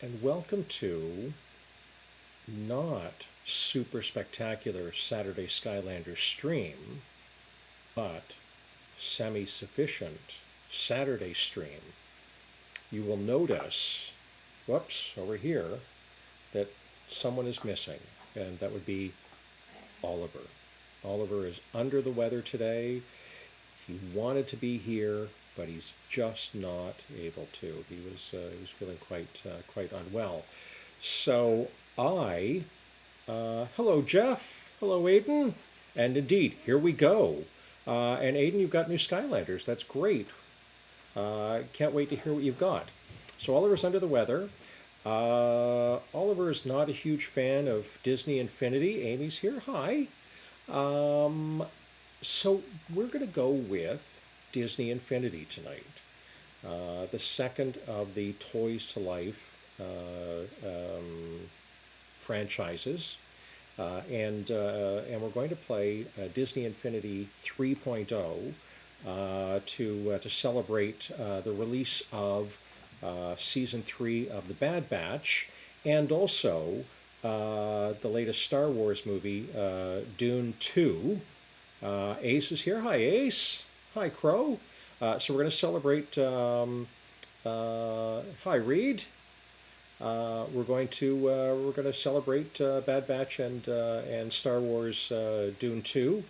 and welcome to not super spectacular Saturday Skylander stream, but semi-sufficient Saturday stream. You will notice, whoops, over here, that someone is missing, and that would be Oliver. Oliver is under the weather today. He wanted to be here, but he's just not able to. He was feeling quite unwell. So hello Jeff, hello Aiden, and indeed here we go. And Aiden, you've got new Skylanders. That's great. Can't wait to hear what you've got. So Oliver's under the weather. Oliver is not a huge fan of Disney Infinity. Amy's here. Hi. Um, so we're going to go with Disney Infinity tonight. The second of the Toys to Life franchises. And we're going to play Disney Infinity 3.0 to celebrate the release of season 3 of The Bad Batch, and also the latest Star Wars movie, Dune 2. Ace is here. Hi, Ace. Hi, Crow. So we're going to celebrate. Hi, Reed. We're going to celebrate Bad Batch and Star Wars Dune 2.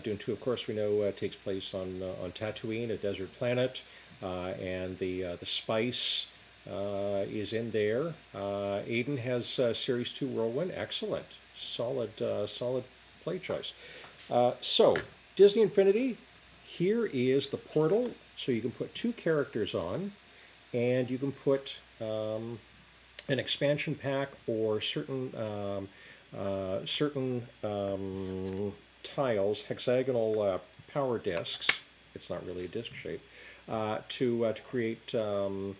Dune 2, of course, we know takes place on Tatooine, a desert planet, and the spice is in there. Aiden has Series 2 Whirlwind. Excellent. Solid play choice. So, Disney Infinity, here is the portal. So you can put two characters on, and you can put an expansion pack or certain tiles, hexagonal power discs. It's not really a disc shape. To create new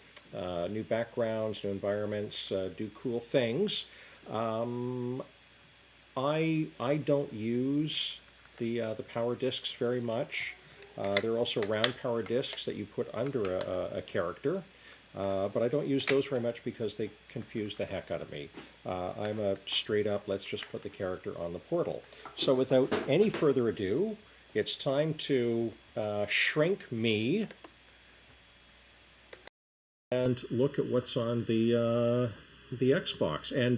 backgrounds, new environments, do cool things. Um, I don't use the power discs very much. There are also round power discs that you put under a character. But I don't use those very much because they confuse the heck out of me. I'm a straight up, let's just put the character on the portal. So without any further ado, it's time to shrink me and look at what's on the Xbox. And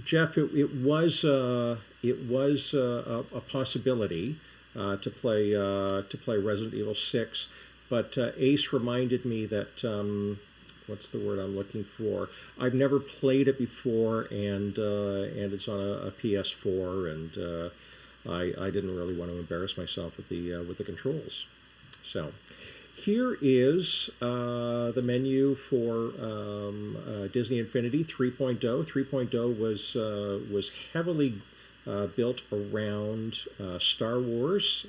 Jeff, it was a possibility to play Resident Evil 6, but Ace reminded me that what's the word I'm looking for? I've never played it before, and it's on a PS4, and I didn't really want to embarrass myself with the controls. So here is the menu for Disney Infinity 3.0. 3.0 was heavily built around Star Wars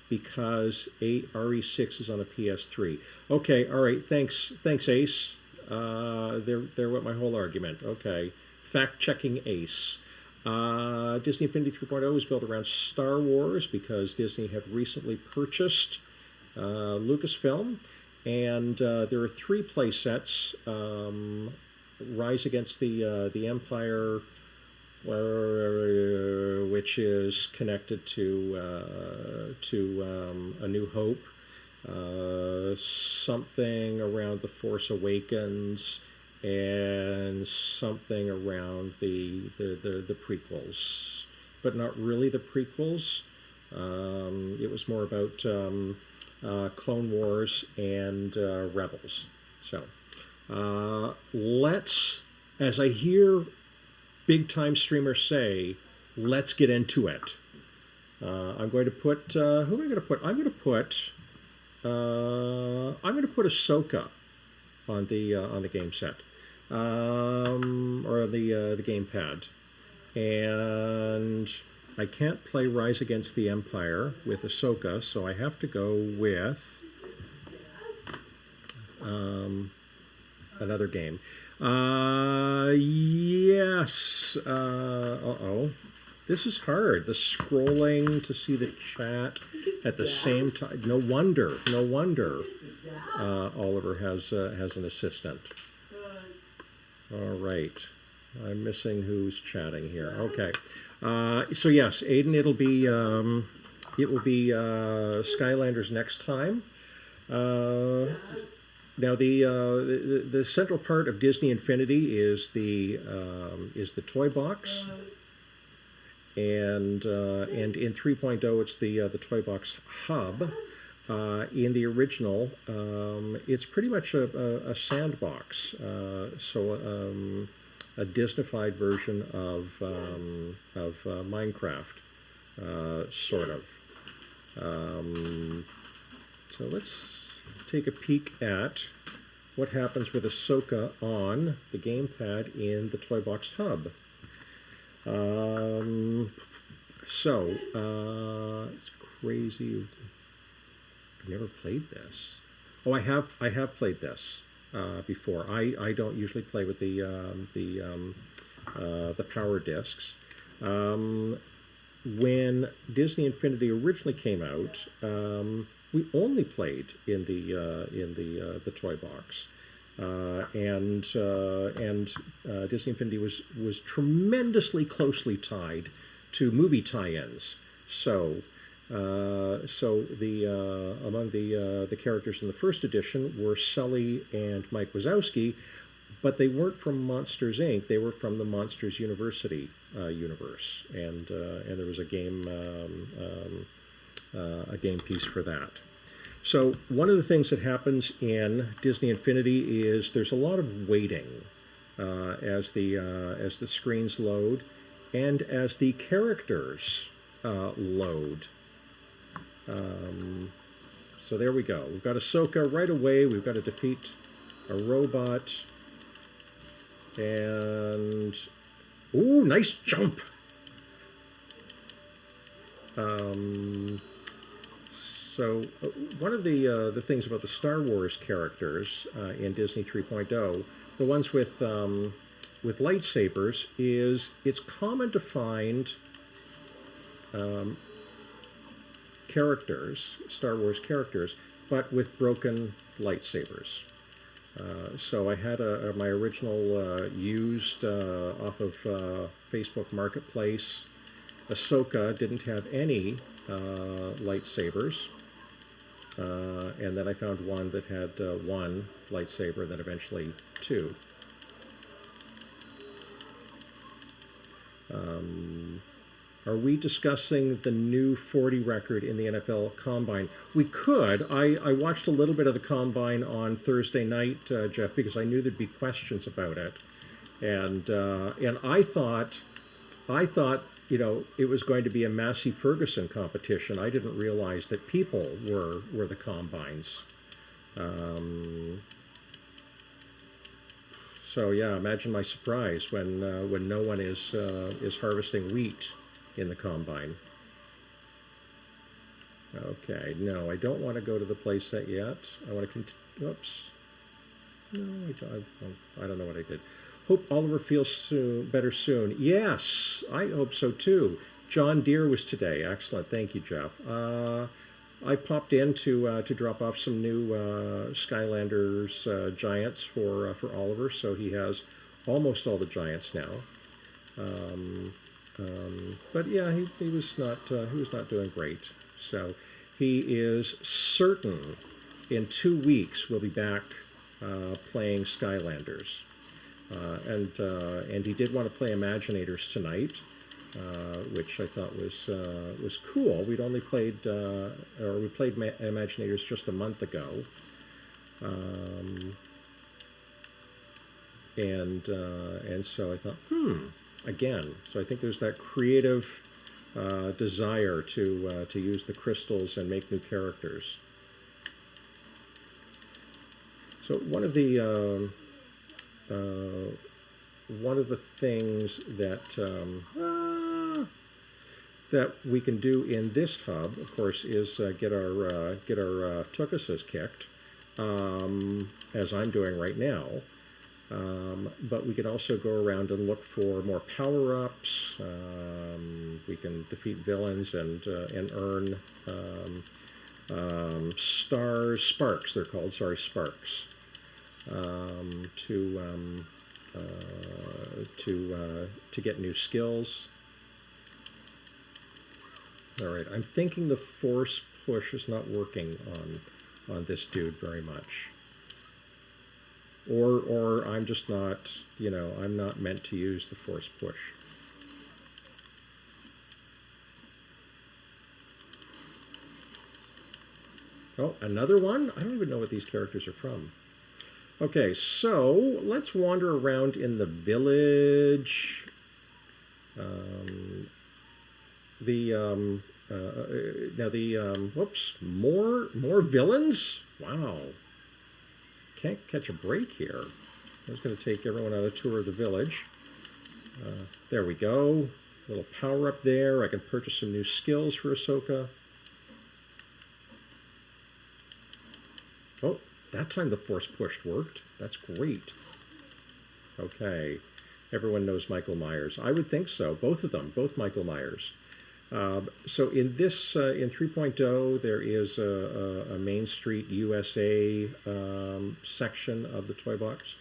because RE6 is on a PS3. Okay, all right, thanks, Ace. There went my whole argument. Okay, fact checking Ace. Disney Infinity 3.0 is built around Star Wars because Disney had recently purchased Lucasfilm, and there are three play sets: Rise Against the Empire, which is connected to A New Hope, something around The Force Awakens, and something around the prequels, but not really the prequels. It was more about Clone Wars and Rebels. So let's, as I hear big time streamers say, let's get into it. I'm going to put who am I going to put? I'm going to put Ahsoka on the game set, or the gamepad, and I can't play Rise Against the Empire with Ahsoka, so I have to go with another game. Yes. Uh-oh. This is hard. The scrolling to see the chat at the same time. No wonder. Oliver has an assistant. All right. I'm missing who's chatting here. Okay. So yes, Aiden, it will be Skylanders next time. Now the central part of Disney Infinity is the toy box, and in 3.0 it's the toy box hub. In the original, it's pretty much a sandbox, a Disneyfied version of Minecraft, sort of. So let's take a peek at what happens with Ahsoka on the gamepad in the Toy Box Hub. It's crazy. I've never played this. Oh, I have played this before. I don't usually play with the power discs. When Disney Infinity originally came out, we only played in the toy box, and Disney Infinity was tremendously closely tied to movie tie-ins. So among the characters in the first edition were Sully and Mike Wazowski, but they weren't from Monsters Inc. They were from the Monsters University universe, and there was a game piece for that. So one of the things that happens in Disney Infinity is there's a lot of waiting as the screens load and as the characters load. So there we go. We've got Ahsoka right away. We've got to defeat a robot. And ooh, nice jump. So one of the things about the Star Wars characters in Disney 3.0, the ones with lightsabers, is it's common to find characters, Star Wars characters, but with broken lightsabers. So I had my original used off of Facebook Marketplace. Ahsoka didn't have any lightsabers. And then I found one that had one lightsaber, and then eventually two. Are we discussing the new 40 record in the NFL Combine? We could. I watched a little bit of the Combine on Thursday night, Jeff, because I knew there'd be questions about it, and I thought, it was going to be a Massey Ferguson competition. I didn't realize that people were the Combines. So yeah, imagine my surprise when no one is harvesting wheat in the Combine. Okay, no, I don't want to go to the playset yet. I want to oops. No, I don't know what I did. Hope Oliver feels better soon. Yes, I hope so too. John Deere was today. Excellent. Thank you, Jeff. I popped in to drop off some new Skylanders Giants for Oliver, so he has almost all the Giants now. But yeah, he was not doing great. So he is certain in 2 weeks we'll be back playing Skylanders, and he did want to play Imaginators tonight, which I thought was cool. We'd only played we played Imaginators just a month ago, and so I thought, again. So I think there's that creative desire to use the crystals and make new characters. So one of the things that we can do in this hub, of course, is get our Tukuses kicked, as I'm doing right now. But we can also go around and look for more power-ups. We can defeat villains and earn sparks. They're called, sorry, sparks. to get new skills. All right, I'm thinking the force push is not working on this dude very much. Or I'm just not, I'm not meant to use the force push. Oh, another one? I don't even know what these characters are from. Okay, so let's wander around in the village. Whoops, more villains? Wow. Can't catch a break here. I was going to take everyone on a tour of the village. There we go. Little power up there. I can purchase some new skills for Ahsoka. Oh, that time the force push worked. That's great. Okay. Everyone knows Michael Myers. I would think so. Both of them. Both Michael Myers. So in this, in 3.0, there is a Main Street USA section of the toy box.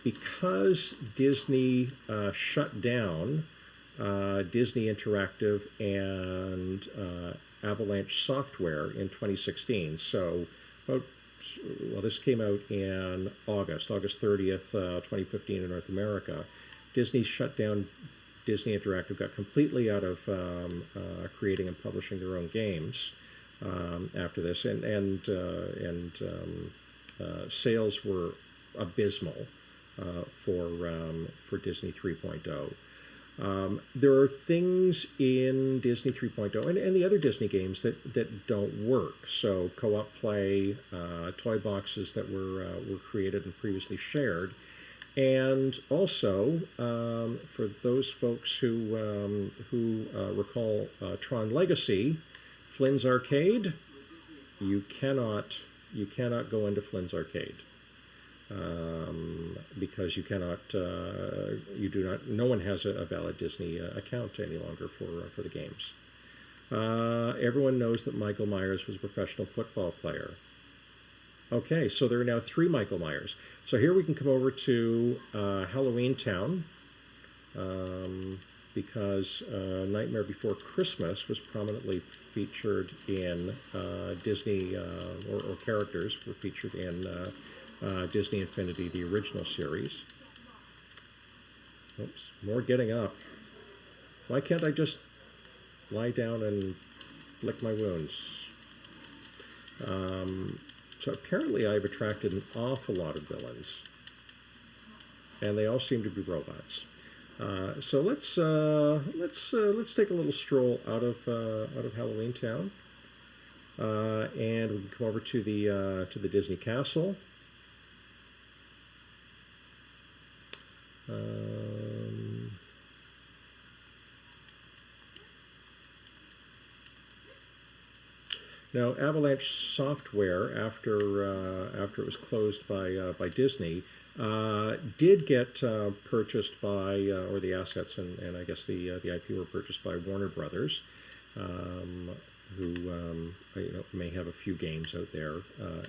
Because Disney shut down Disney Interactive and Avalanche Software in 2016. So, this came out in August 30th, 2015 in North America. Disney shut down Disney Interactive, got completely out of creating and publishing their own games after this, and sales were abysmal for Disney 3.0. There are things in Disney 3.0 and the other Disney games that don't work. So co-op play, toy boxes that were created and previously shared. And also, for those folks who recall Tron Legacy, Flynn's Arcade, you cannot go into Flynn's Arcade because no one has a valid Disney account any longer for the games. Everyone knows that Michael Myers was a professional football player. Okay, so there are now 3 Michael Myers. So here we can come over to Halloween Town because Nightmare Before Christmas was prominently featured in Disney, or characters were featured in Disney Infinity, the original series. Oops, more getting up. Why can't I just lie down and lick my wounds? So apparently I've attracted an awful lot of villains, and they all seem to be robots. So let's take a little stroll out of Halloween Town, and we can come over to the Disney Castle. Now, Avalanche Software, after it was closed by Disney, did get purchased by, or the assets and I guess the IP were purchased by Warner Brothers, who may have a few games out there.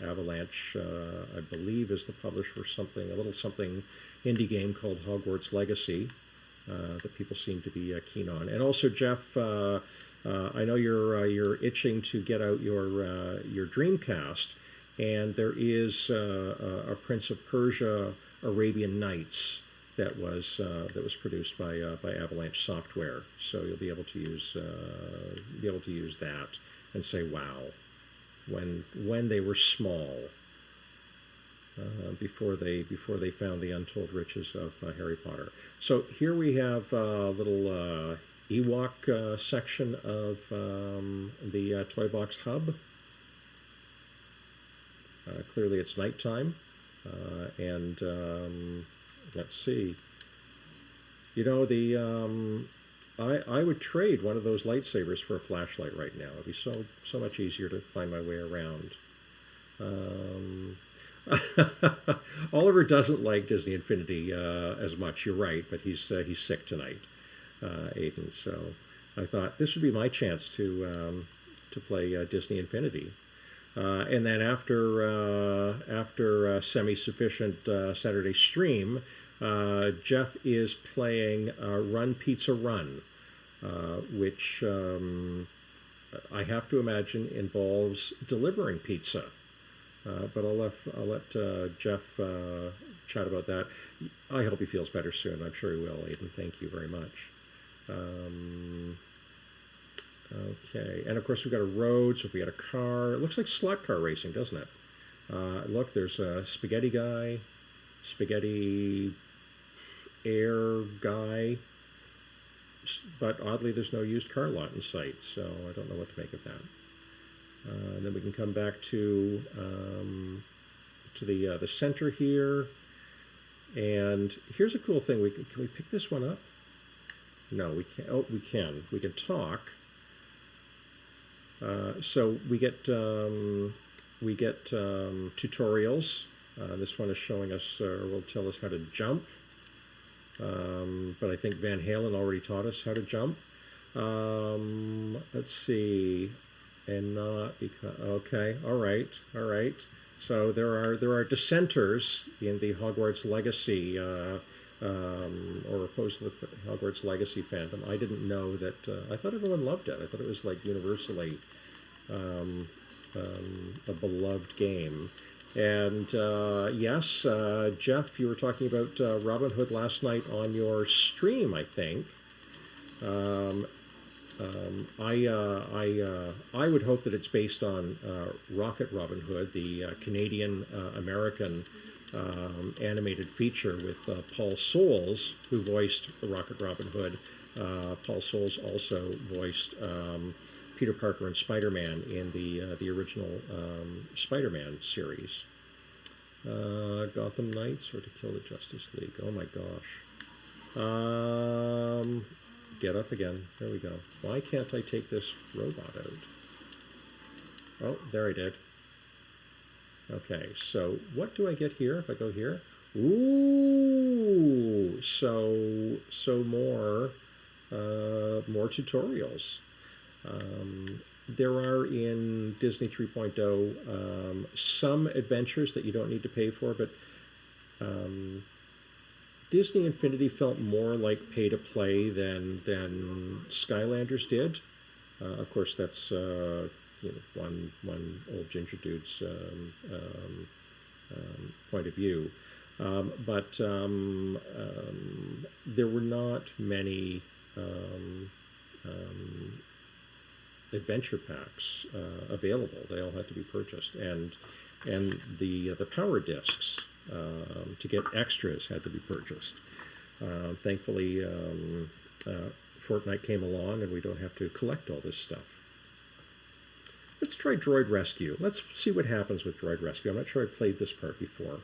Avalanche, I believe, is the publisher for a little something indie game called Hogwarts Legacy that people seem to be keen on. And also, Jeff, I know you're itching to get out your Dreamcast, and there is a Prince of Persia Arabian Nights that was produced by Avalanche Software. So you'll be able to use that and say, wow, when they were small, before they found the untold riches of Harry Potter. So here we have a little Ewok section of the Toy Box Hub. Clearly it's nighttime, and let's see. I would trade one of those lightsabers for a flashlight right now. It'd be so much easier to find my way around. Oliver doesn't like Disney Infinity as much. You're right, but he's sick tonight, Aiden. So I thought this would be my chance to play Disney Infinity. And then after semi-sufficient Saturday stream, Jeff is playing Run Pizza Run, which I have to imagine involves delivering pizza. But I'll let Jeff chat about that. I hope he feels better soon. I'm sure he will, Aiden. Thank you very much. Okay, and of course we've got a road, so if we got a car, it looks like slot car racing, doesn't it? Look, there's a spaghetti guy, spaghetti air guy, but oddly there's no used car lot in sight, so I don't know what to make of that. And then we can come back to the center here, and here's a cool thing. Can we pick this one up? No, we can't. Oh, we can. We can talk. So we get tutorials. This one is showing us, or will tell us how to jump. But I think Van Halen already taught us how to jump. Let's see, and not because. Okay, all right. So there are dissenters in the Hogwarts Legacy. Or opposed to the Hogwarts Legacy fandom. I didn't know that. I thought everyone loved it. I thought it was like universally a beloved game. And yes, Jeff, you were talking about Robin Hood last night on your stream, I think. I would hope that it's based on Rocket Robin Hood, the Canadian American animated feature with Paul Soles, who voiced Rocket Robin Hood. Paul Soles also voiced Peter Parker and Spider-Man in the original Spider-Man series. Gotham Knights or To Kill the Justice League. Oh my gosh. Get up again. There we go. Why can't I take this robot out? Oh, there I did. Okay, so what do I get here if I go here? Ooh, so more tutorials. There are in Disney 3.0 some adventures that you don't need to pay for, but Disney Infinity felt more like pay to play than Skylanders did. Of course, that's one old ginger dude's point of view, but there were not many adventure packs available. They all had to be purchased, and the power discs to get extras had to be purchased. Thankfully, Fortnite came along, and we don't have to collect all this stuff. Let's try Droid Rescue. Let's see what happens with Droid Rescue. I'm not sure I played this part before.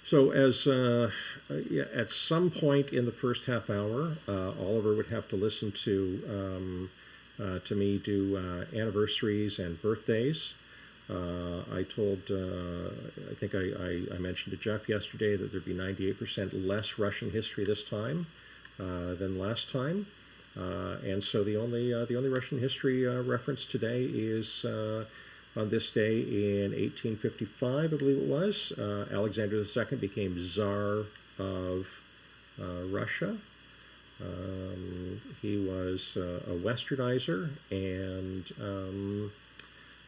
So as at some point in the first half hour, Oliver would have to listen to me do anniversaries and birthdays. I told, I think I mentioned to Jeff yesterday that there'd be 98% less Russian history this time than last time. And so the only Russian history reference today is on this day in 1855, I believe it was. Alexander II became Tsar of Russia. He was a Westernizer and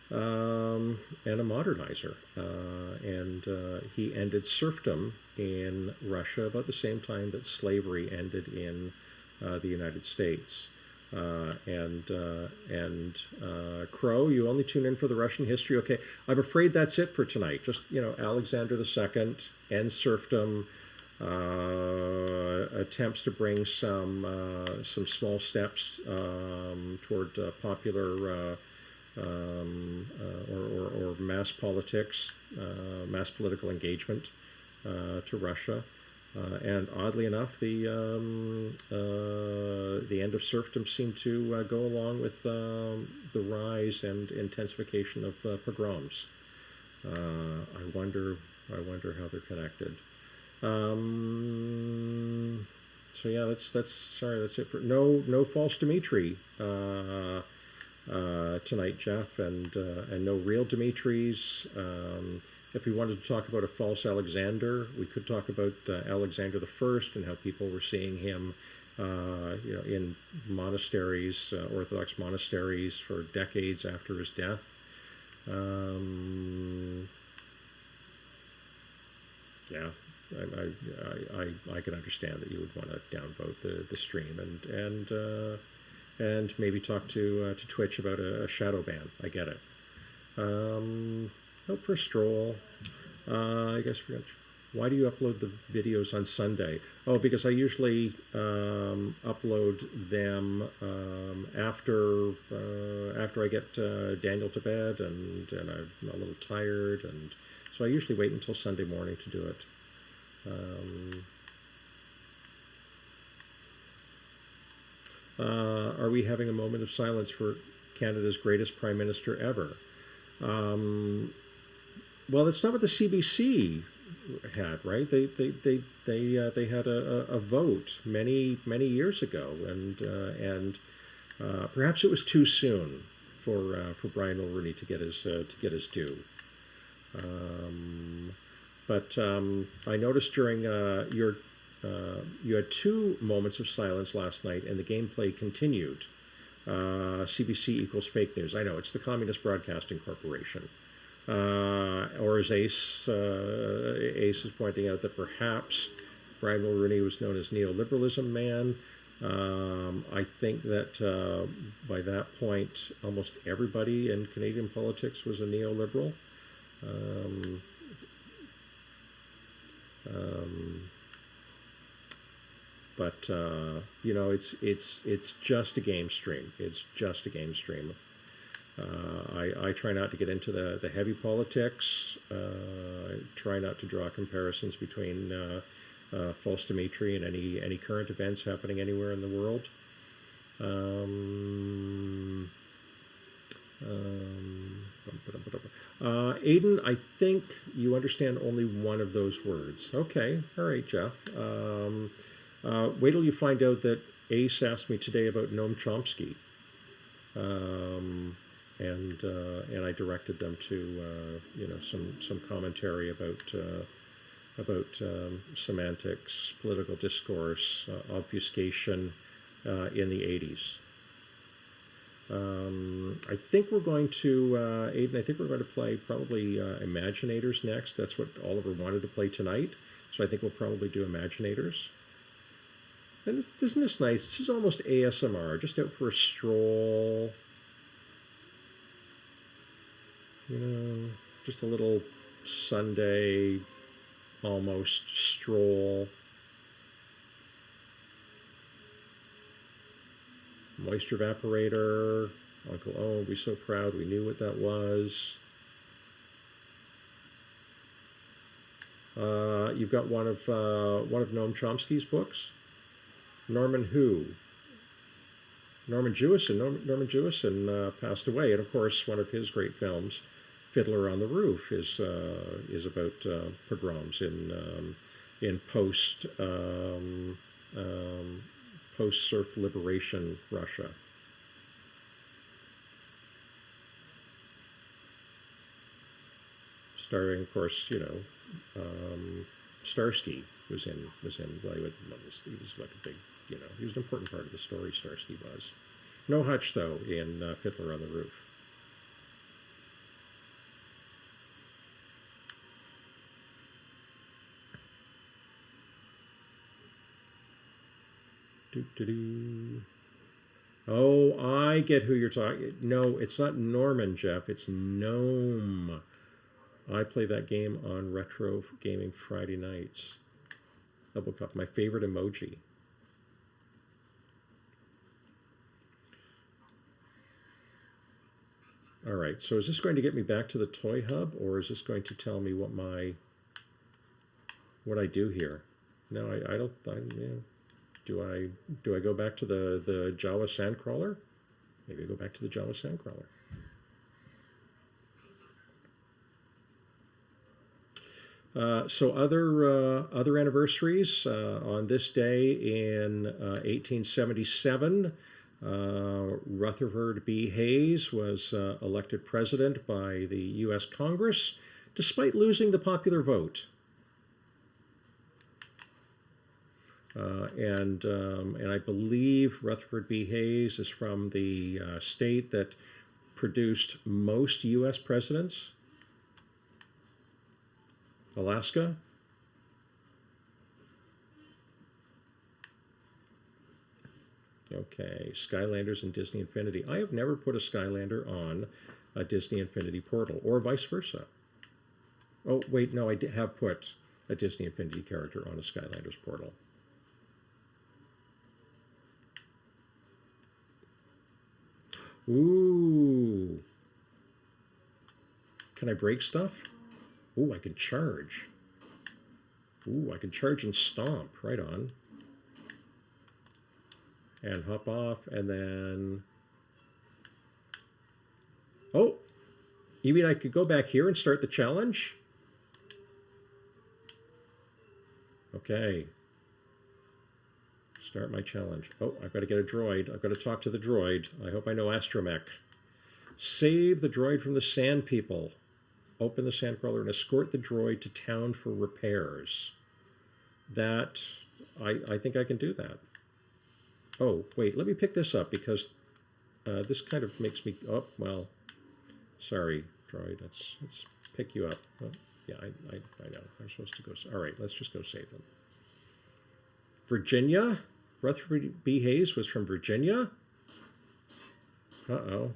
a modernizer, and he ended serfdom in Russia about the same time that slavery ended in the United States. Crow, you only tune in for the Russian history. Okay, I'm afraid that's it for tonight. Just, Alexander II, end serfdom, attempts to bring some small steps toward popular or mass politics, mass political engagement to Russia. And oddly enough, the end of serfdom seemed to go along with the rise and intensification of pogroms. I wonder how they're connected. So yeah, that's it for no false Dimitri. tonight, Jeff, and no real Dimitris. If we wanted to talk about a false Alexander, we could talk about Alexander the First and how people were seeing him, in monasteries, Orthodox monasteries, for decades after his death. Yeah, I can understand that you would want to downvote the stream and maybe talk to Twitch about a shadow ban. I get it. Out for a stroll. I guess why do you upload the videos on Sunday? Oh, because I usually upload them after I get Daniel to bed, and I'm a little tired, and so I usually wait until Sunday morning to do it. Are we having a moment of silence for Canada's greatest Prime Minister ever? Well, that's not what the CBC had, right? They had a vote many years ago, and perhaps it was too soon for Brian Mulroney to get his due. But I noticed during you had 2 moments of silence last night, and the gameplay continued. CBC equals fake news. I know, it's the Communist Broadcasting Corporation. Or as Ace is pointing out, that perhaps Brian Mulroney was known as neoliberalism man. I think that by that point, almost everybody in Canadian politics was a neoliberal. But it's just a game stream. It's just a game stream. I try not to get into the heavy politics. I try not to draw comparisons between false Dimitri and any current events happening anywhere in the world. Aiden, I think you understand only one of those words. Okay, all right, Jeff. Wait till you find out that Ace asked me today about Noam Chomsky, and I directed them to some commentary about semantics, political discourse, obfuscation in the 80s. I think we're going to, Aiden, I think we're going to play probably Imaginators next. That's what Oliver wanted to play tonight. So I think we'll probably do Imaginators. And isn't this nice? This is almost ASMR, just out for a stroll. Just a little Sunday almost stroll. Moisture evaporator. Uncle Owen will be so proud we knew what that was. You've got one of Noam Chomsky's books. Norman who? Norman Jewison. Norman Jewison passed away, and of course, one of his great films, Fiddler on the Roof, is about pogroms in post-surf liberation Russia. Starring, of course, Starsky was in. Well, he was like a big, he was an important part of the story. Starsky was. No Hutch though in Fiddler on the Roof. Oh, I get who you're talking. No, it's not Norman, Jeff. It's Gnome. I play that game on Retro Gaming Friday nights. Double cup, my favorite emoji. All right, so is this going to get me back to the Toy Hub, or is this going to tell me what I do here? No, I don't. Do I go back to the Java Sandcrawler? Maybe I go back to the Java Sandcrawler. So other anniversaries on this day in 1877, Rutherford B. Hayes was elected president by the U.S. Congress despite losing the popular vote. And I believe Rutherford B. Hayes is from the state that produced most U.S. presidents, Alaska. Okay, Skylanders and Disney Infinity. I have never put a Skylander on a Disney Infinity portal, or vice versa. Oh, wait, no, I have put a Disney Infinity character on a Skylanders portal. Ooh. Can I break stuff? Ooh, I can charge. Ooh, I can charge and stomp. Right on. And hop off, and then... Oh! You mean I could go back here and start the challenge? Okay. Start my challenge. Oh, I've got to get a droid. I've got to talk to the droid. I hope I know Astromech. Save the droid from the sand people. Open the sandcrawler and escort the droid to town for repairs. That, I think I can do that. Oh, wait, let me pick this up because this kind of makes me, oh, well, sorry, droid, let's pick you up. Oh, yeah, I know, I'm supposed to go, all right, let's just go save them. Virginia? Rutherford B. Hayes was from Virginia? Uh-oh.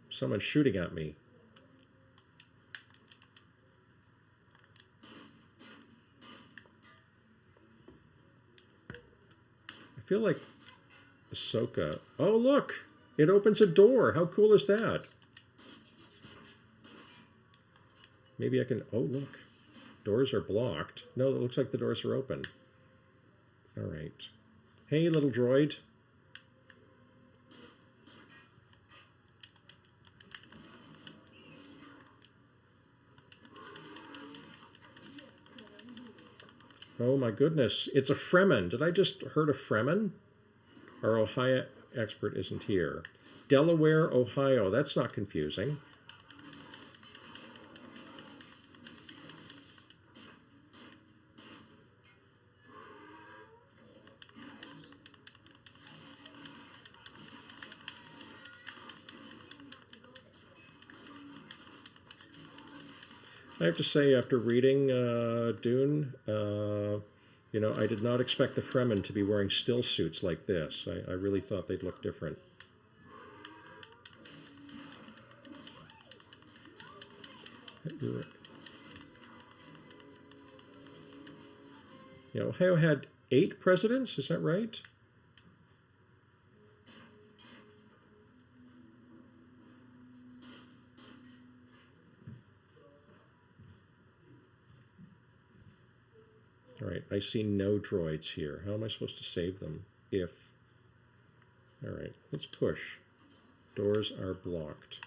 Someone's shooting at me. I feel like Ahsoka. Oh, look! It opens a door. How cool is that? Maybe I can... Oh, look. Doors are blocked. No, it looks like the doors are open. All right. Hey, little droid. Oh my goodness, it's a Fremen. Did I just heard a Fremen? Our Ohio expert isn't here. Delaware, Ohio. That's not confusing. I have to say, after reading Dune, you know, I did not expect the Fremen to be wearing still suits like this. I really thought they'd look different. You know, Ohio had 8 presidents, is that right? All right, I see no droids here. How am I supposed to save them if... All right, let's push. Doors are blocked.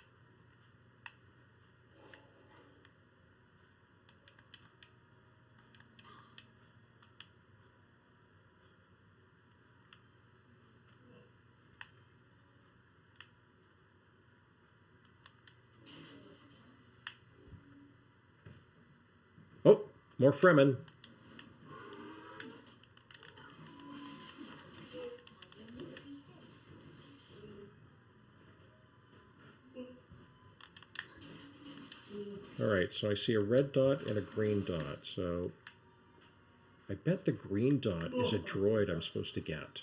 Oh, more Fremen. All right, so I see a red dot and a green dot. So I bet the green dot is a droid I'm supposed to get.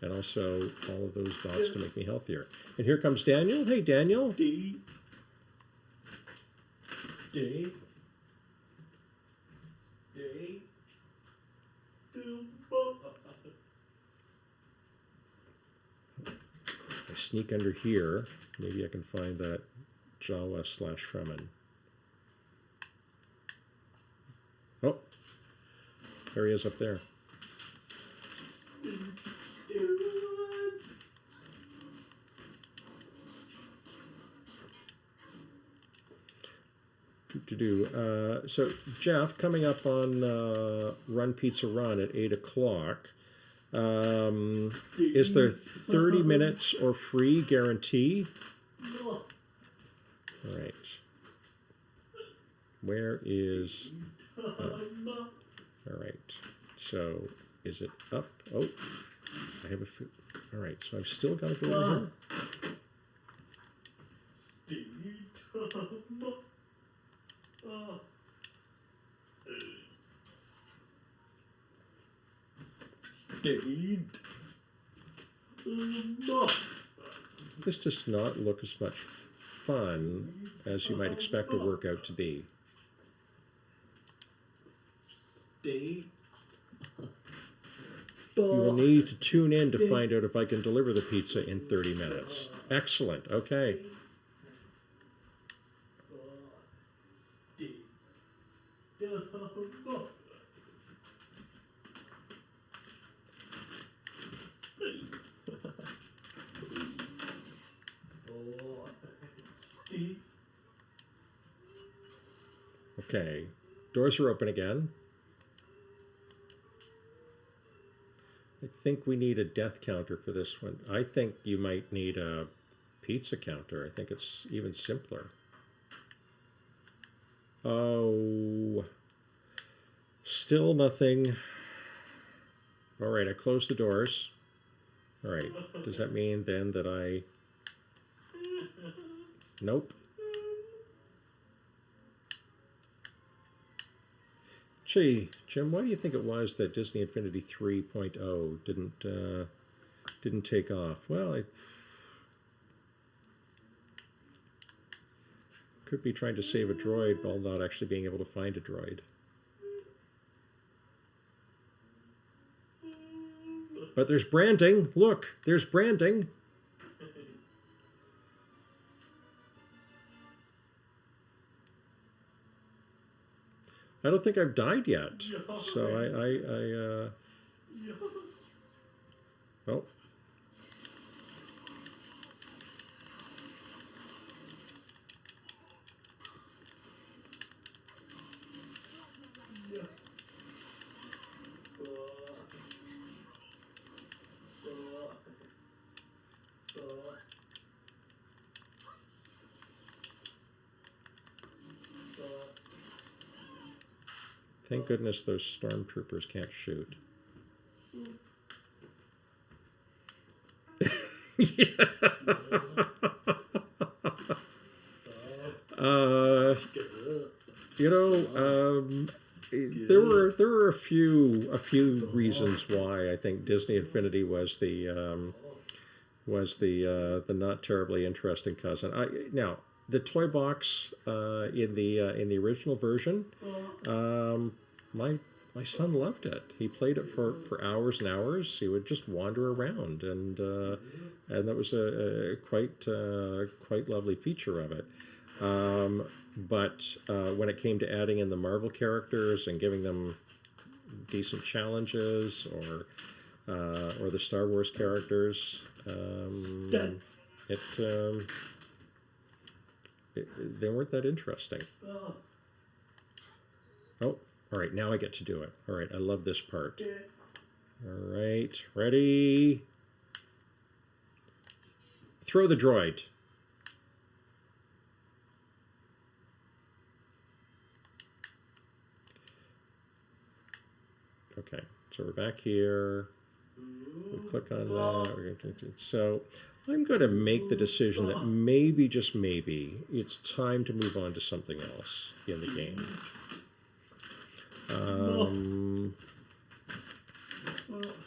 And also all of those dots to make me healthier. And here comes Daniel. Hey, Daniel. D. D. D. If I sneak under here, maybe I can find that Jawa / Fremen. Oh, there he is up there. So Jeff, coming up on Run Pizza Run at 8 o'clock, Is there 30 minutes or free guarantee? All right. Where is... all right. So, is it up? Oh, I have a... All right, so I've still got to go over here. This does not look as much fun as you might expect a workout to be. You will need to tune in to find out if I can deliver the pizza in 30 minutes. Excellent. Okay. Okay. Doors are open again. I think we need a death counter for this one. I think you might need a pizza counter. I think it's even simpler. Oh, still nothing. All right, I closed the doors. All right, does that mean then that I... Nope. Gee, Jim, why do you think it was that Disney Infinity 3.0 didn't take off? Well, I could be trying to save a droid while not actually being able to find a droid. But there's branding. Look, there's branding. I don't think I've died yet. So oh. Thank goodness those stormtroopers can't shoot. You know, there were a few reasons why I think Disney Infinity was the not terribly interesting cousin. Now the toy box in the original version, my son loved it. He played it for hours and hours. He would just wander around, and that was a quite lovely feature of it. But when it came to adding in the Marvel characters and giving them decent challenges, or the Star Wars characters, they weren't that interesting. Oh, all right, now I get to do it. All right, I love this part. All right, ready? Throw the droid. Okay, so we're back here. We click on that. So I'm going to make the decision that maybe, just maybe, it's time to move on to something else in the game.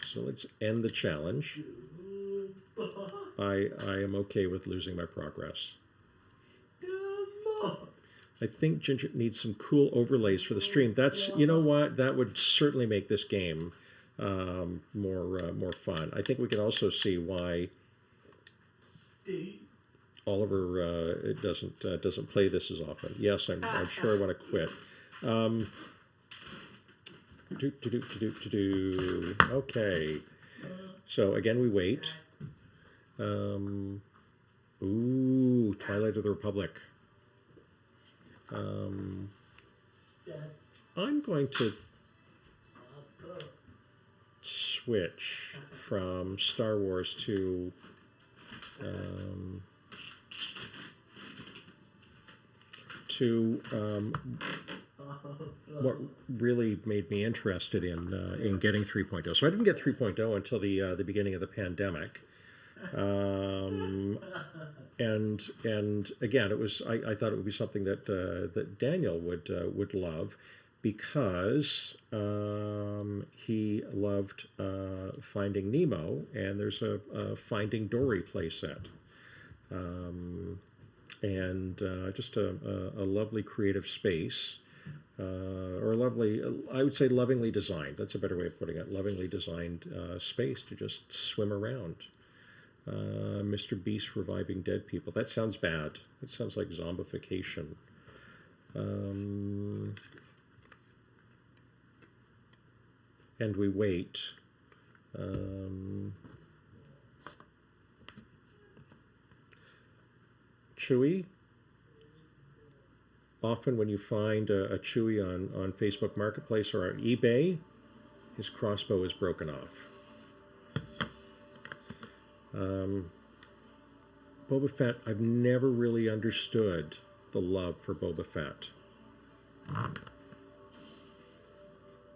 So let's end the challenge. I am okay with losing my progress. I think Ginger needs some cool overlays for the stream. That's, you know what, that would certainly make this game more fun. I think we can also see why Oliver doesn't play this as often. Yes, I'm sure I want to quit. Okay. So again, we wait. Ooh, Twilight of the Republic. I'm going to switch from Star Wars um, to what really made me interested in getting 3.0. So I didn't get 3.0 until the beginning of the pandemic. And again, it was I thought it would be something that Daniel would love, because he loved Finding Nemo, and there's a Finding Dory playset, and just a lovely creative space, or lovely, I would say lovingly designed. That's a better way of putting it. Lovingly designed space to just swim around. Mr. Beast reviving dead people. That sounds bad. It sounds like zombification. And we wait. Chewy. Often when you find a Chewy on Facebook Marketplace or on eBay, his crossbow is broken off. Boba Fett, I've never really understood the love for Boba Fett.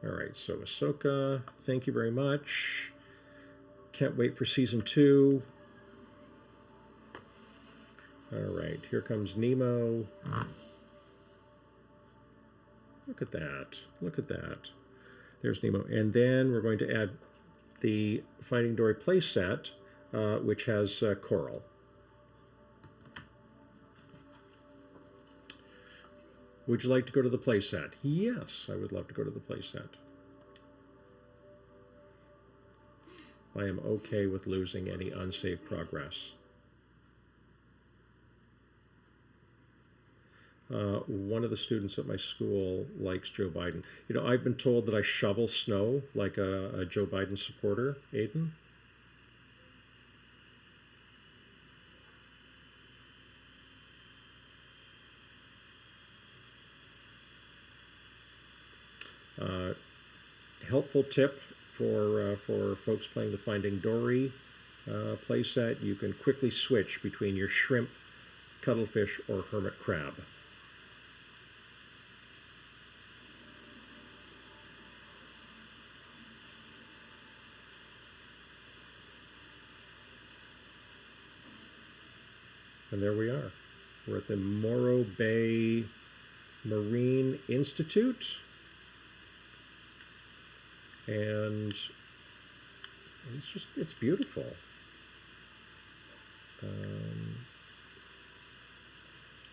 All right, so Ahsoka, thank you very much. Can't wait for season 2. All right, here comes Nemo. Look at that. Look at that. There's Nemo. And then we're going to add the Finding Dory playset, which has Coral. Would you like to go to the playset? Yes, I would love to go to the playset. I am okay with losing any unsaved progress. One of the students at my school likes Joe Biden. You know, I've been told that I shovel snow like a Joe Biden supporter, Aiden. Helpful tip for folks playing the Finding Dory playset: you can quickly switch between your shrimp, cuttlefish, or hermit crab. And there we are. We're at the Morro Bay Marine Institute. And it's beautiful.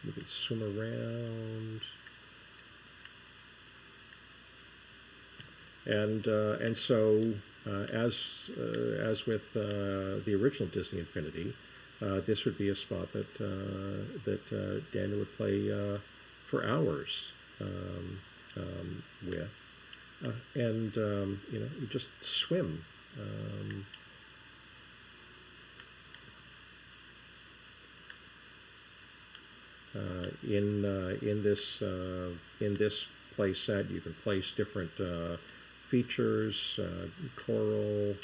We can swim around. And so as with the original Disney Infinity, this would be a spot that Daniel would play for hours with. And you know, you just swim. In this play set, you can place different features, coral,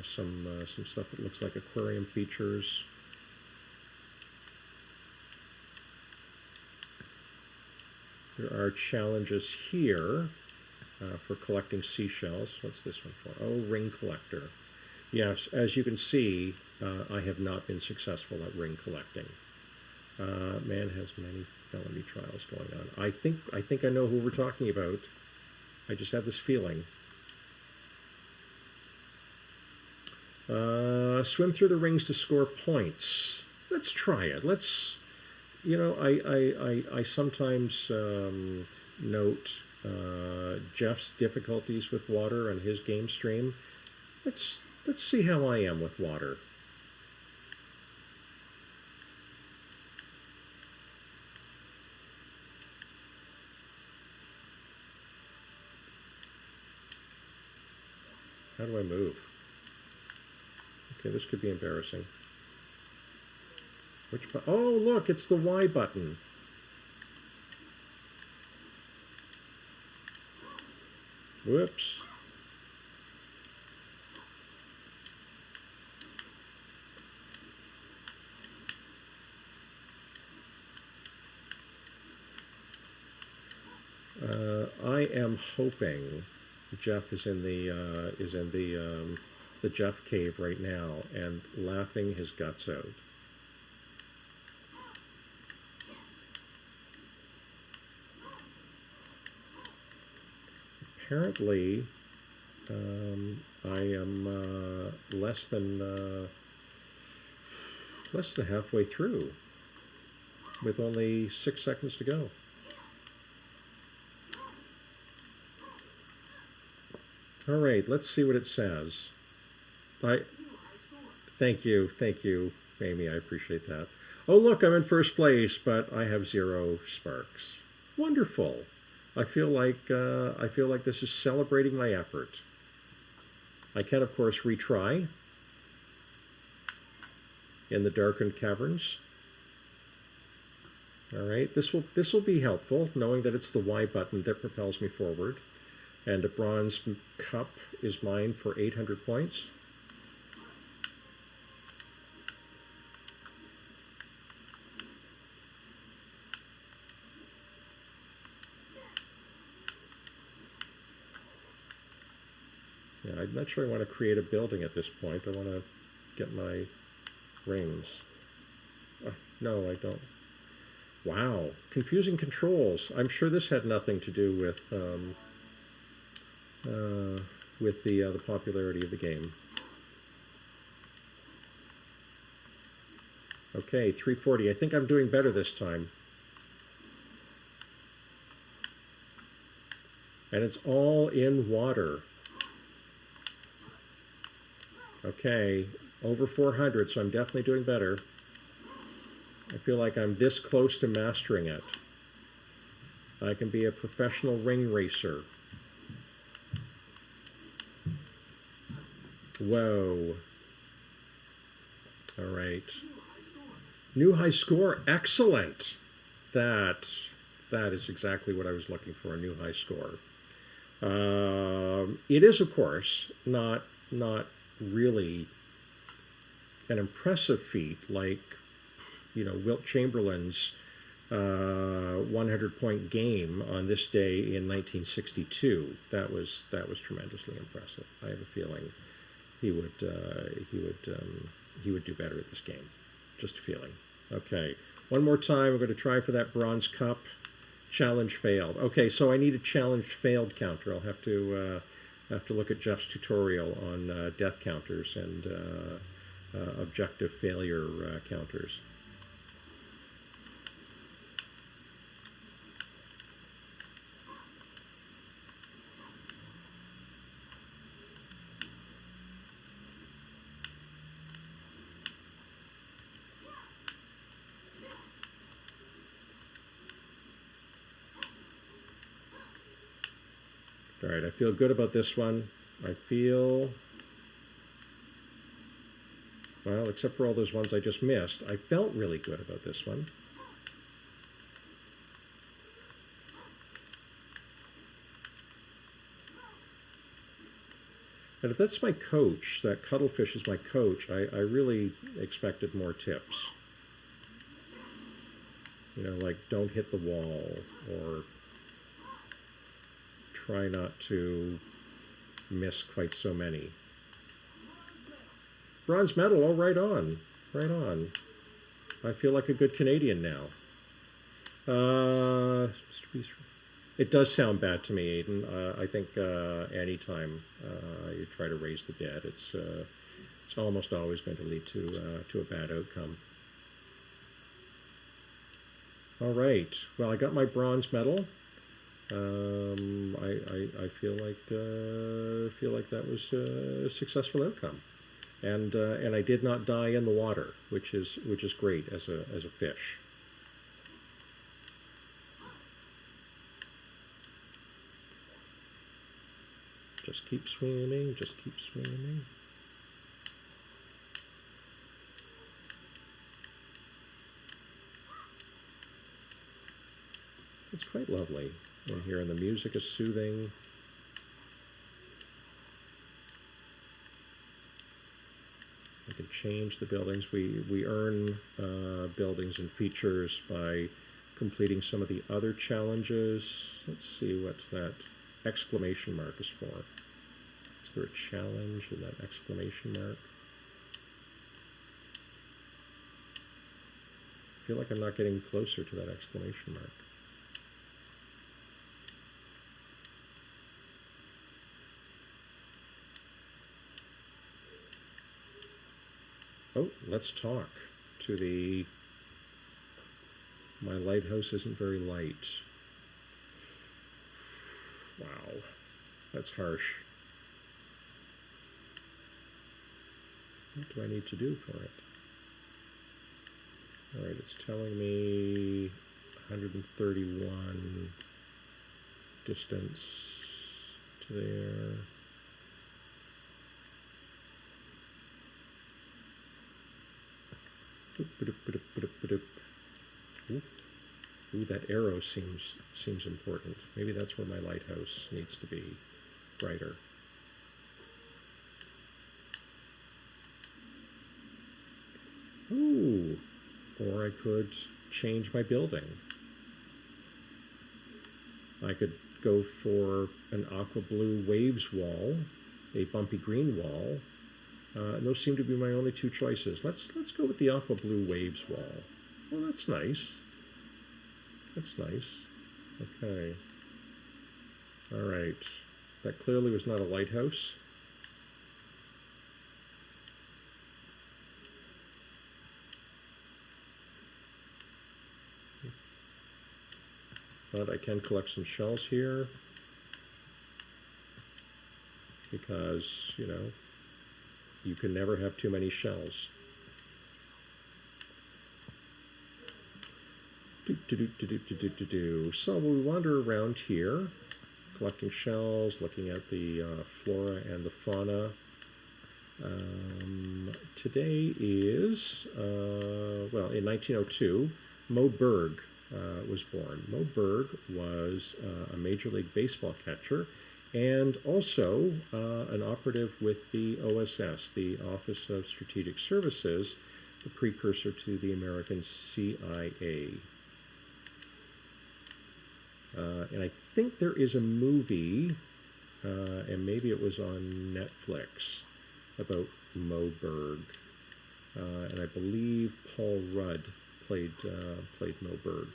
some stuff that looks like aquarium features. There are challenges here for collecting seashells. What's this one for? Oh, ring collector. Yes, as you can see, I have not been successful at ring collecting. Man has many felony trials going on. I think I know who we're talking about. I just have this feeling. Swim through the rings to score points. Let's try it. Let's. You know, I sometimes note Jeff's difficulties with water on his game stream. Let's see how I am with water. How do I move? Okay, this could be embarrassing. Which button? Oh, look, it's the Y button. Whoops. I am hoping Jeff is in the Jeff cave right now and laughing his guts out. Apparently, I am less than halfway through, with only 6 seconds to go. All right, let's see what it says. Thank you, Amy. I appreciate that. Oh, look, I'm in first place, but I have 0 sparks. Wonderful. I feel like this is celebrating my effort. I can, of course, retry in the darkened caverns. All right, this will be helpful, knowing that it's the Y button that propels me forward. And a bronze cup is mine for 800 points. Yeah, I'm not sure I want to create a building at this point. I want to get my rings. No, I don't. Wow, confusing controls. I'm sure this had nothing to do with the popularity of the game. Okay, 340. I think I'm doing better this time. And it's all in water. Okay, over 400, so I'm definitely doing better. I feel like I'm this close to mastering it. I can be a professional ring racer. Whoa. All right. New high score. Excellent. That is exactly what I was looking for, a new high score. It is, of course, not really an impressive feat like, Wilt Chamberlain's 100-point game on this day in 1962. That was tremendously impressive. I have a feeling he would do better at this game. Just a feeling. Okay, one more time. I'm going to try for that bronze cup. Challenge failed. Okay, so I need a challenge failed counter. I'll have to look at Jeff's tutorial on death counters and objective failure counters. All right, I feel good about this one. I feel, well, except for all those ones I just missed, I felt really good about this one. And if that's my coach, that cuttlefish is my coach, I really expected more tips. Like don't hit the wall, or try not to miss quite so many. Bronze medal, oh, right on. Right on. I feel like a good Canadian now. Mr. Beast. It does sound bad to me, Aiden. I think anytime you try to raise the dead, it's almost always going to lead to a bad outcome. All right. Well, I got my bronze medal. I feel like that was a successful outcome, and I did not die in the water, which is great as a fish. Just keep swimming. Just keep swimming. It's quite lovely in here, and the music is soothing. change the buildings. We earn buildings and features by completing some of the other challenges. Let's see what that exclamation mark is for. Is there a challenge in that exclamation mark? I feel like I'm not getting closer to that exclamation mark. Oh, let's talk to the... My lighthouse isn't very light. Wow, that's harsh. What do I need to do for it? All right, it's telling me 131 distance to there. Ooh, that arrow seems important. Maybe that's where my lighthouse needs to be brighter. Ooh, or I could change my building. I could go for an aqua blue waves wall, a bumpy green wall. And those seem to be my only two choices. Let's go with the aqua blue waves wall. Well, that's nice. That's nice. Okay. All right. That clearly was not a lighthouse. But I can collect some shells here because, you know, you can never have too many shells. So we wander around here, collecting shells, looking at the flora and the fauna. Today is, well, in 1902, Moe Berg was born. Moe Berg was a Major League Baseball catcher and also an operative with the OSS, the Office of Strategic Services, the precursor to the American CIA. And I think there is a movie, and maybe it was on Netflix, about Moe Berg. And I believe Paul Rudd played Moe Berg.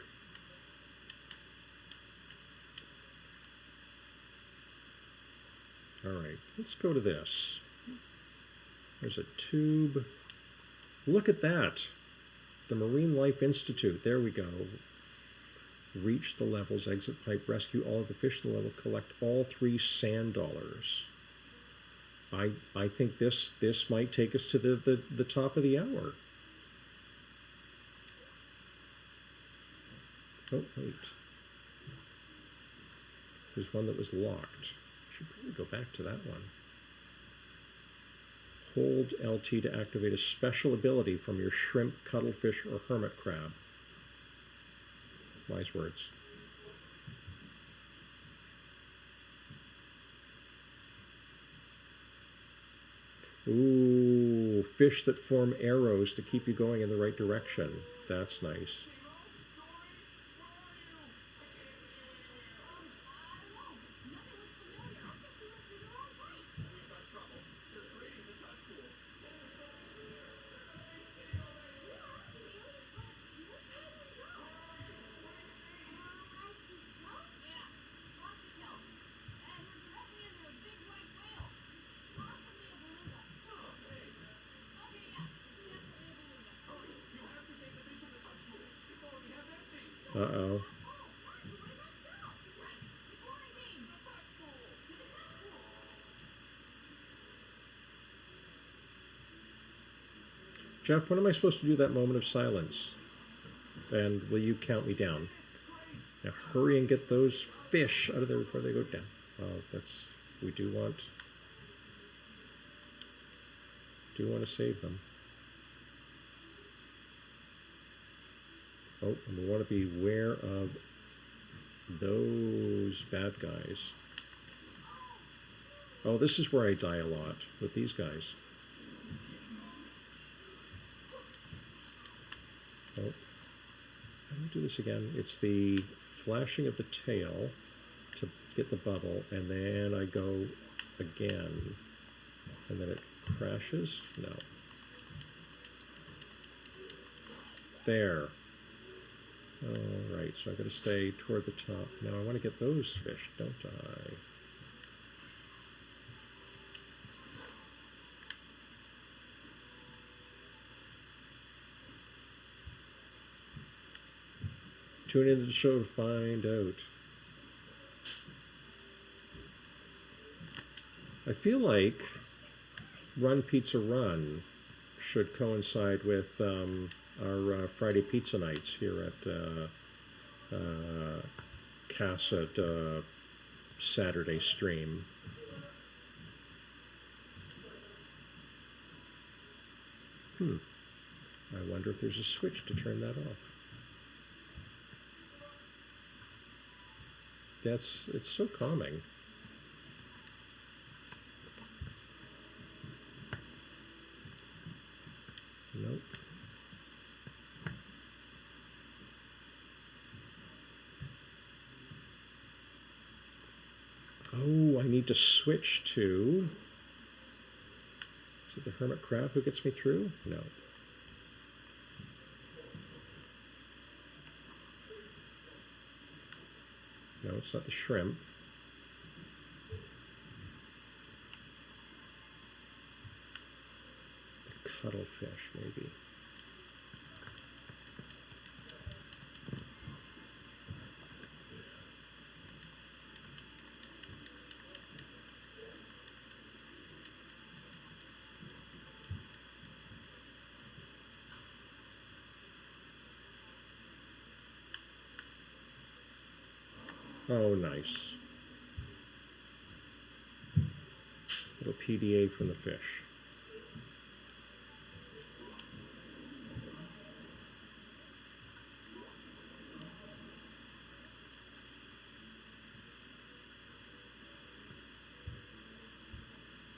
All right, let's go to this. There's a tube. Look at that. The Marine Life Institute. There we go. Reach the levels, exit pipe, rescue all of the fish in the level, collect all 3 sand dollars. I think this might take us to the top of the hour. Oh, wait. There's one that was locked. Should probably go back to that one. Hold LT to activate a special ability from your shrimp, cuttlefish, or hermit crab. Wise words. Ooh, fish that form arrows to keep you going in the right direction. That's nice. Uh-oh. Jeff, when am I supposed to do that moment of silence? And will you count me down? Now hurry and get those fish out of there before they go down. That's, we do want to save them. Oh, and we want to be aware of those bad guys. Oh, this is where I die a lot with these guys. Oh, how do I do this again? It's the flashing of the tail to get the bubble, and then I go again, and then it crashes. No. There. All right, so I've got to stay toward the top. Now I want to get those fish, don't I? Tune into the show to find out. I feel like Run Pizza Run should coincide with our Friday pizza nights here at Casa Saturday stream. I wonder if there's a switch to turn that off. It's so calming. Nope. Oh, I need to switch to... Is it the hermit crab who gets me through? No. No, it's not the shrimp. The cuttlefish, maybe. Oh, nice. Little PDA from the fish.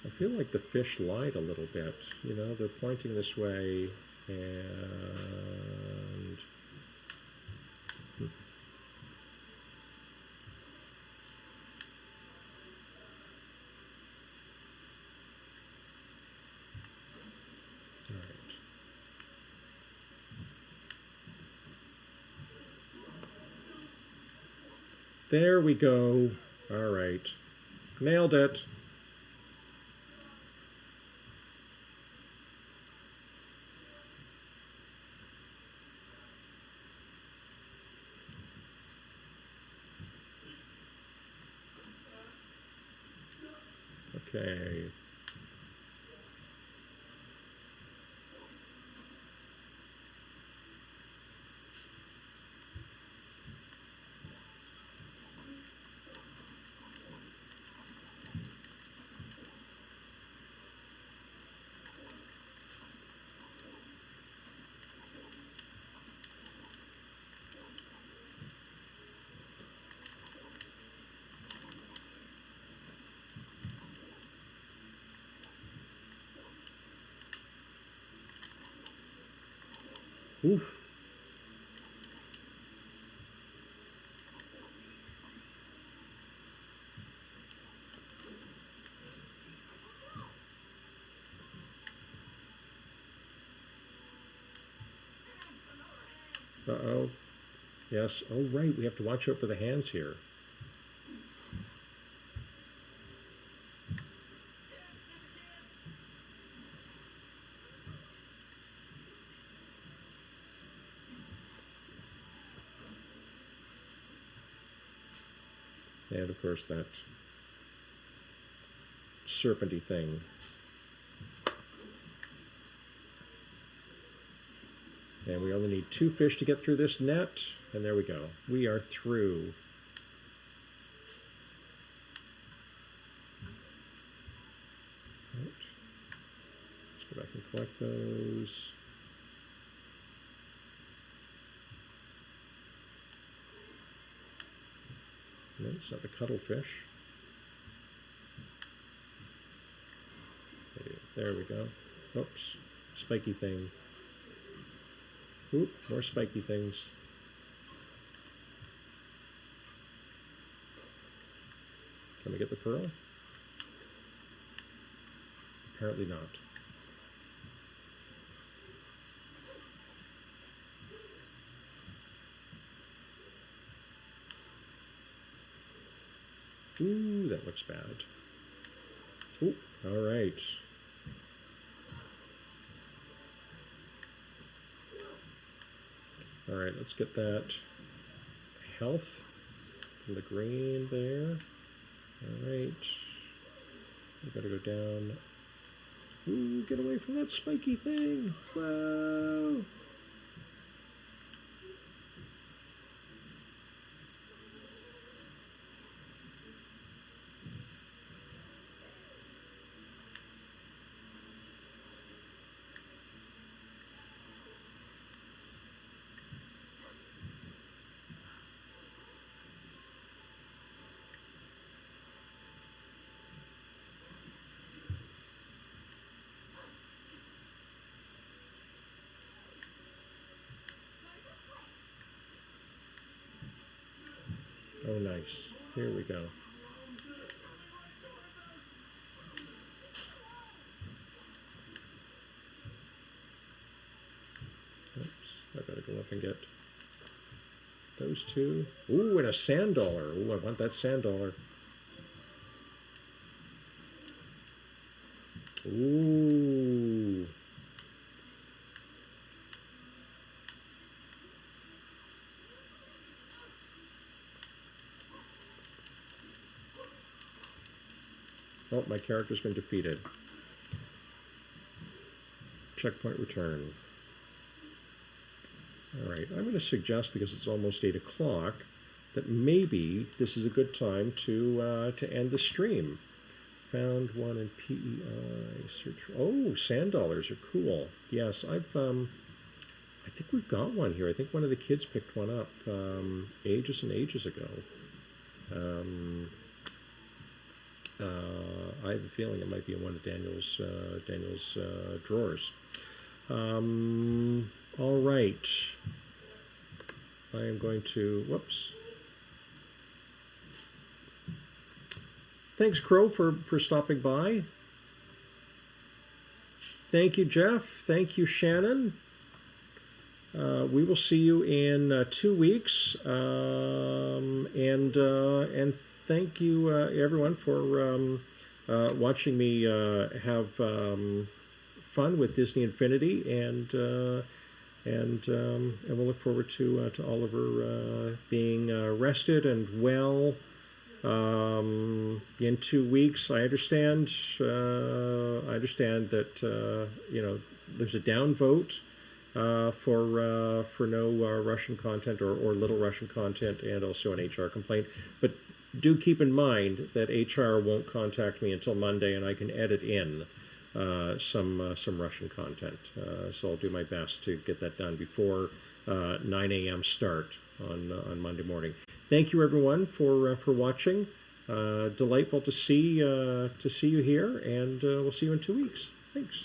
I feel like the fish lied a little bit. You know, they're pointing this way, and... All right. There we go. All right. Nailed it. Okay. Oof. Uh-oh. Yes. Oh, right. We have to watch out for the hands here. And, of course, that serpenty thing. And we only need 2 fish to get through this net. And there we go. We are through. Right. Let's go back and collect those. No, it's not the cuttlefish. There we go. Oops. Spiky thing. Oop, more spiky things. Can we get the pearl? Apparently not. Ooh, that looks bad. Ooh, all right. All right, let's get that health from the green there. All right. We gotta go down. Ooh, get away from that spiky thing. Whoa. Oh, nice. Here we go. Oops, I gotta go up and get those two. Ooh, and a sand dollar. Ooh, I want that sand dollar. Ooh. Oh, my character's been defeated. Checkpoint return. All right, I'm going to suggest, because it's almost 8 o'clock, that maybe this is a good time to end the stream. Found one in PEI. Search. Oh, sand dollars are cool. Yes, I think we've got one here. I think one of the kids picked one up ages and ages ago. I have a feeling it might be in one of Daniel's drawers. All right. I am going to, whoops. Thanks, Crow, for stopping by. Thank you, Jeff. Thank you, Shannon. We will see you in 2 weeks. And thank you, everyone, for watching me have fun with Disney Infinity, and we'll look forward to Oliver being rested and well in 2 weeks. I understand. That there's a down vote for no Russian content or little Russian content, and also an HR complaint. But do keep in mind that HR won't contact me until Monday, and I can edit in some Russian content. So I'll do my best to get that done before 9 a.m. start on Monday morning. Thank you, everyone, for watching. Delightful to see you here, and we'll see you in 2 weeks. Thanks.